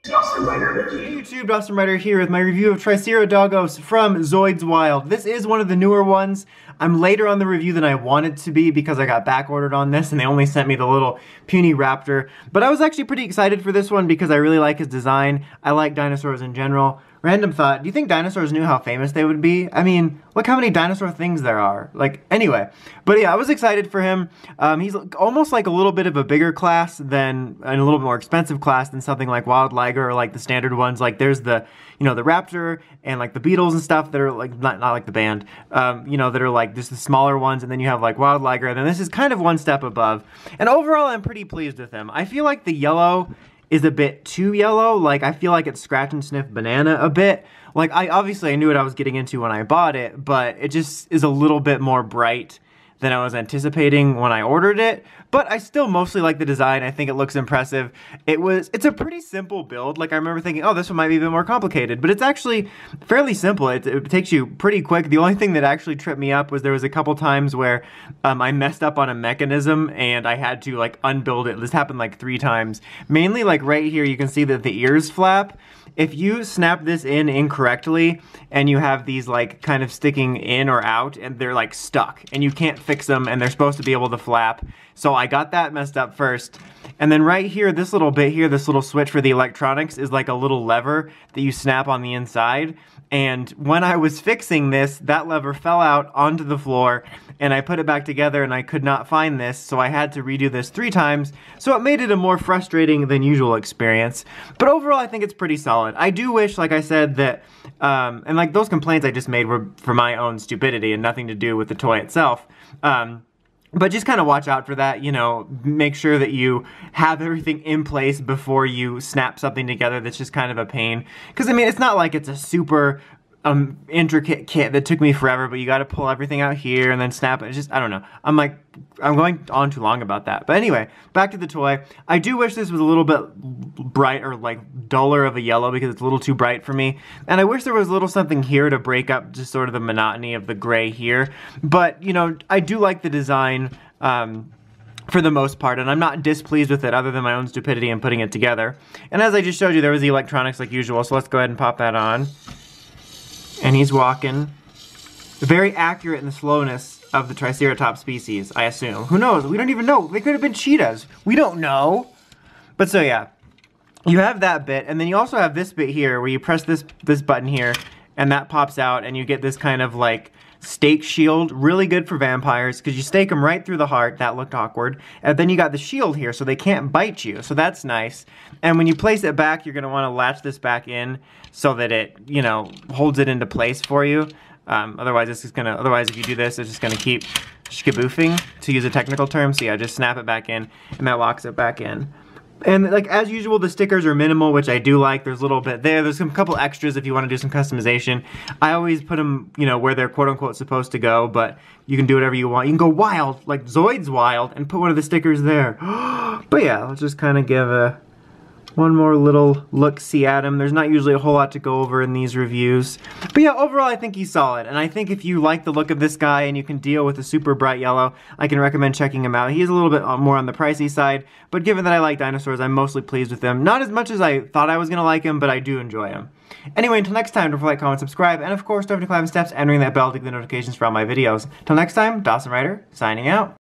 Hey YouTube, Dawson Ryder here with my review of Triceradogos from Zoids Wild. This is one of the newer ones. I'm later on the review than I wanted to be because I got back ordered on this and they only sent me the little puny raptor. But I was actually pretty excited for this one because I really like his design. I like dinosaurs in general. Random thought, do you think dinosaurs knew how famous they would be? I mean, look how many dinosaur things there are. Like, anyway. But yeah, I was excited for him. He's almost like a little bit of a bigger class than, and a little bit more expensive class than something like Wild Liger or like the standard ones. Like there's the, you know, the raptor and like the beetles and stuff that are like, not like the band, you know, that are like just the smaller ones. And then you have like Wild Liger. And then this is kind of one step above. And overall, I'm pretty pleased with him. I feel like the yellow is a bit too yellow. Like, I feel like it's scratch and sniff banana a bit. Like, obviously I knew what I was getting into when I bought it, but it just is a little bit more bright than I was anticipating when I ordered it. But I still mostly like the design. I think it looks impressive. It's a pretty simple build. Like, I remember thinking, oh, this one might be a bit more complicated, but it's actually fairly simple. It takes you pretty quick. The only thing that actually tripped me up was there was a couple times where I messed up on a mechanism and I had to like unbuild it. This happened like 3 times. Mainly like right here, you can see that the ears flap. If you snap this in incorrectly and you have these like kind of sticking in or out and they're like stuck and you can't fix them and they're supposed to be able to flap. So I got that messed up first. And then right here, this little bit here, this little switch for the electronics is like a little lever that you snap on the inside. And when I was fixing this, that lever fell out onto the floor and I put it back together and I could not find this, so I had to redo this 3 times, so it made it a more frustrating than usual experience. But overall, I think it's pretty solid. I do wish, like I said, that, and like those complaints I just made were for my own stupidity and nothing to do with the toy itself. But just kind of watch out for that, you know, make sure that you have everything in place before you snap something together that's just kind of a pain. Because, I mean, it's not like it's a super intricate kit that took me forever, but you got to pull everything out here and then snap it. It's just, I don't know. I'm going on too long about that. But anyway, back to the toy. I do wish this was a little bit bright or like duller of a yellow because it's a little too bright for me. And I wish there was a little something here to break up just sort of the monotony of the gray here. But, you know, I do like the design for the most part, and I'm not displeased with it other than my own stupidity in putting it together. And as I just showed you, there was the electronics like usual, so let's go ahead and pop that on. And he's walking. Very accurate in the slowness of the Triceratops species, I assume. Who knows? We don't even know. They could have been cheetahs. We don't know. But so yeah, you have that bit, and then you also have this bit here where you press this button here, and that pops out, and you get this kind of like stake shield. Really good for vampires because you stake them right through the heart. That looked awkward. And then you got the shield here so they can't bite you, so that's nice. And when you place it back, you're going to want to latch this back in so that it, you know, holds it into place for you. Otherwise if you do this, it's just gonna keep shkaboofing, to use a technical term. So yeah, just snap it back in and that locks it back in. And like as usual, the stickers are minimal, which I do like. There's a little bit there. There's a couple extras if you want to do some customization. I always put them, you know, where they're quote unquote supposed to go, but you can do whatever you want. You can go wild, like Zoids Wild, and put one of the stickers there. But yeah, let's just kind of give one more little look-see at him. There's not usually a whole lot to go over in these reviews. But yeah, overall I think he's solid. And I think if you like the look of this guy and you can deal with a super bright yellow, I can recommend checking him out. He is a little bit more on the pricey side, but given that I like dinosaurs, I'm mostly pleased with him. Not as much as I thought I was going to like him, but I do enjoy him. Anyway, until next time, don't forget to like, comment, subscribe, and of course, don't forget to climb the steps and ring that bell to get the notifications for all my videos. Till next time, Dawson Ryder, signing out.